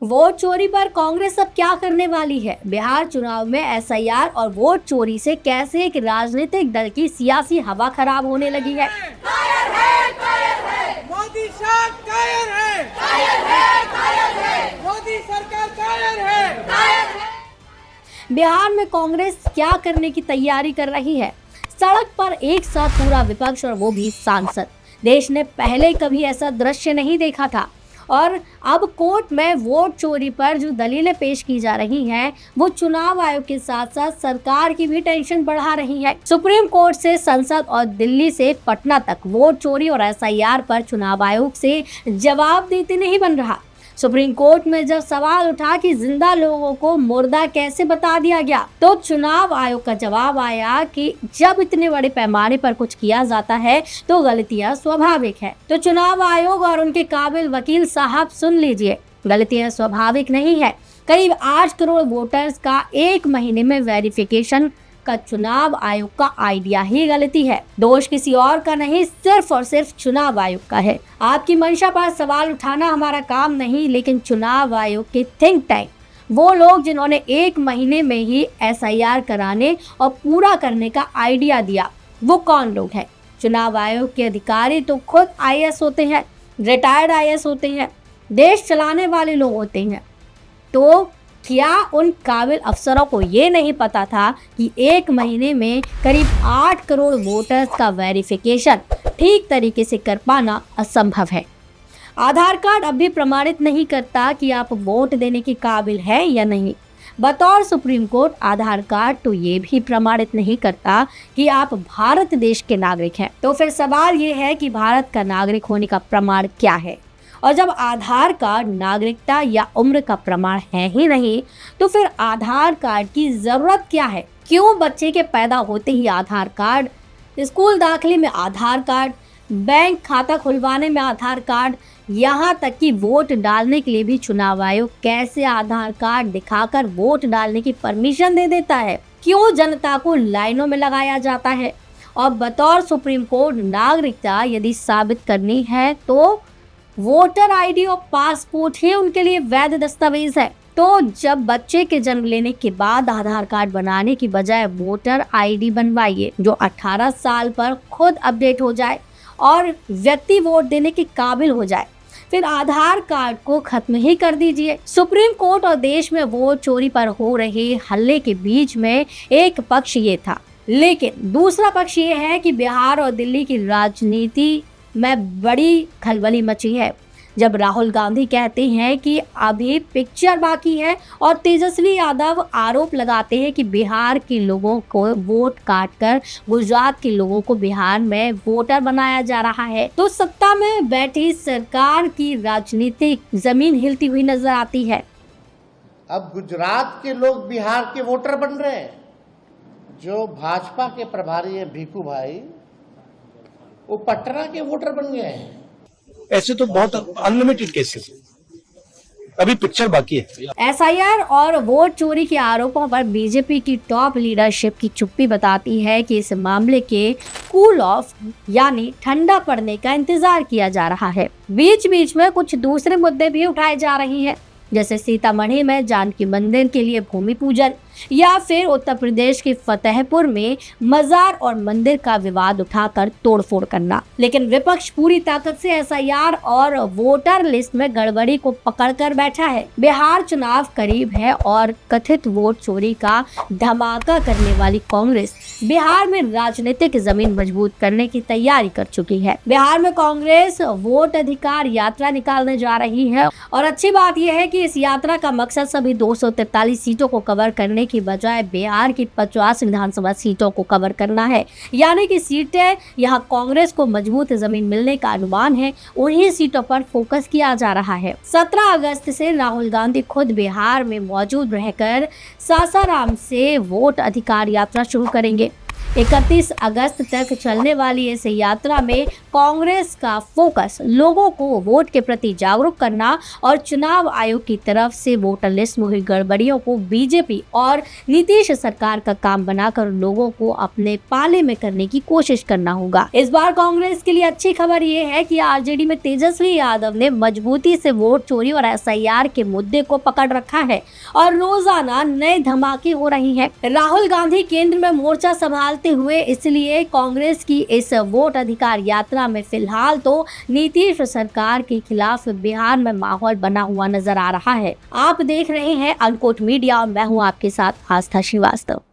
Vote चोरी पर कांग्रेस अब क्या करने वाली है? बिहार चुनाव में एसआईआर और वोट चोरी से कैसे एक राजनीतिक दल की सियासी हवा खराब होने लगी है। कायर है, कायर है। मोदी शाह कायर है, कायर है, कायर है। मोदी सरकार कायर है, कायर है। बिहार में कांग्रेस क्या करने की तैयारी कर रही है? सड़क पर एक साथ पूरा विपक्ष और वो भी सांसद। देश ने पहले कभी ऐसा दृश्य नहीं देखा था और अब कोर्ट में वोट चोरी पर जो दलीलें पेश की जा रही हैं, वो चुनाव आयोग के साथ साथ सरकार की भी टेंशन बढ़ा रही है। सुप्रीम कोर्ट से संसद और दिल्ली से पटना तक वोट चोरी और एसआईआर पर चुनाव आयोग से जवाब देते नहीं बन रहा। सुप्रीम कोर्ट में जब सवाल उठा कि जिंदा लोगों को मुर्दा कैसे बता दिया गया, तो चुनाव आयोग का जवाब आया कि जब इतने बड़े पैमाने पर कुछ किया जाता है तो गलतियां स्वाभाविक है। तो चुनाव आयोग और उनके काबिल वकील साहब सुन लीजिए, गलतियां स्वाभाविक नहीं है। करीब 8 करोड़ वोटर्स का एक महीने में वेरिफिकेशन का चुनाव आयोग का आइडिया ही गलती है। दोष किसी और का नहीं, सिर्फ और सिर्फ चुनाव आयोग का है। आपकी मंशा पर सवाल उठाना हमारा काम नहीं, लेकिन चुनाव आयोग के थिंक टैंक, वो लोग जिन्होंने एक महीने में ही एसआईआर कराने और पूरा करने का आइडिया दिया, वो कौन लोग हैं? चुनाव आयोग के अधिकारी तो खुद आईएएस होते हैं, रिटायर्ड आईएएस होते हैं, देश चलाने वाले लोग होते हैं। तो क्या उन काबिल अफसरों को ये नहीं पता था कि एक महीने में करीब 8 करोड़ वोटर्स का वेरिफिकेशन ठीक तरीके से कर पाना असंभव है? आधार कार्ड अब भी प्रमाणित नहीं करता कि आप वोट देने के काबिल हैं या नहीं। बतौर सुप्रीम कोर्ट, आधार कार्ड तो ये भी प्रमाणित नहीं करता कि आप भारत देश के नागरिक हैं। तो फिर सवाल ये है कि भारत का नागरिक होने का प्रमाण क्या है? और जब आधार कार्ड नागरिकता या उम्र का प्रमाण है ही नहीं, तो फिर आधार कार्ड की जरूरत क्या है? क्यों बच्चे के पैदा होते ही आधार कार्ड, स्कूल दाखिले में आधार कार्ड, बैंक खाता खुलवाने में आधार कार्ड, यहाँ तक कि वोट डालने के लिए भी चुनाव आयोग कैसे आधार कार्ड दिखाकर वोट डालने की परमिशन दे देता है? क्यों जनता को लाइनों में लगाया जाता है? और बतौर सुप्रीम कोर्ट, नागरिकता यदि साबित करनी है तो वोटर आईडी और पासपोर्ट ही उनके लिए वैध दस्तावेज है। तो जब बच्चे के जन्म लेने के बाद आधार कार्ड बनाने की बजाय वोटर आईडी बनवाइए, जो 18 साल पर खुद अपडेट हो जाए और व्यक्ति वोट देने के काबिल हो जाए। फिर आधार कार्ड को खत्म ही कर दीजिए। सुप्रीम कोर्ट और देश में वोट चोरी पर हो रहे हल्ले के बीच में एक पक्ष ये था, लेकिन दूसरा पक्ष ये है कि बिहार और दिल्ली की राजनीति में बड़ी खलबली मची है जब राहुल गांधी कहते हैं कि अभी पिक्चर बाकी है और तेजस्वी यादव आरोप लगाते हैं कि बिहार के लोगों को वोट काटकर गुजरात के लोगों को बिहार में वोटर बनाया जा रहा है। तो सत्ता में बैठी सरकार की राजनीतिक जमीन हिलती हुई नजर आती है। अब गुजरात के लोग बिहार के वोटर बन रहे हैं। जो भाजपा के प्रभारी हैं भीखू भाई, वो पटना के वोटर बन गए हैं। ऐसे तो बहुत अनलिमिटेड केसेस, अभी पिक्चर बाकी है। एसआईआर और वोट चोरी के आरोपों पर बीजेपी की टॉप लीडरशिप की चुप्पी बताती है कि इस मामले के कूल ऑफ यानी ठंडा पड़ने का इंतजार किया जा रहा है। बीच बीच में कुछ दूसरे मुद्दे भी उठाए जा रहे हैं, जैसे सीतामढ़ी में जानकी मंदिर के लिए भूमि पूजन या फिर उत्तर प्रदेश के फतेहपुर में मजार और मंदिर का विवाद उठाकर तोड़फोड़ करना। लेकिन विपक्ष पूरी ताकत से एसआईआर और वोटर लिस्ट में गड़बड़ी को पकड़कर बैठा है। बिहार चुनाव करीब है और कथित वोट चोरी का धमाका करने वाली कांग्रेस बिहार में राजनीतिक जमीन मजबूत करने की तैयारी कर चुकी है। बिहार में कांग्रेस वोट अधिकार यात्रा निकालने जा रही है और अच्छी बात यह है कि इस यात्रा का मकसद सभी 243 सीटों को कवर करने की बजाय बिहार की 50 विधानसभा सीटों को कवर करना है। यानी कि सीटें यहां कांग्रेस को मजबूत जमीन मिलने का अनुमान है, उन्हीं सीटों पर फोकस किया जा रहा है। 17 अगस्त से राहुल गांधी खुद बिहार में मौजूद रहकर सासाराम से वोट अधिकार यात्रा शुरू करेंगे। 31 अगस्त तक चलने वाली इस यात्रा में कांग्रेस का फोकस लोगों को वोट के प्रति जागरूक करना और चुनाव आयोग की तरफ से वोटर लिस्ट में हुई गड़बड़ियों को बीजेपी और नीतीश सरकार का काम बनाकर लोगों को अपने पाले में करने की कोशिश करना होगा। इस बार कांग्रेस के लिए अच्छी खबर ये है कि आरजेडी में तेजस्वी यादव ने मजबूती से वोट चोरी और एसआईआर के मुद्दे को पकड़ रखा है और रोजाना नए धमाके हो रही हैं। राहुल गांधी केंद्र में मोर्चा संभालते हुए, इसलिए कांग्रेस की इस वोट अधिकार यात्रा में फिलहाल तो नीतीश सरकार के खिलाफ बिहार में माहौल बना हुआ नजर आ रहा है। आप देख रहे हैं अनकोट मीडिया और मैं हूं आपके साथ आस्था श्रीवास्तव।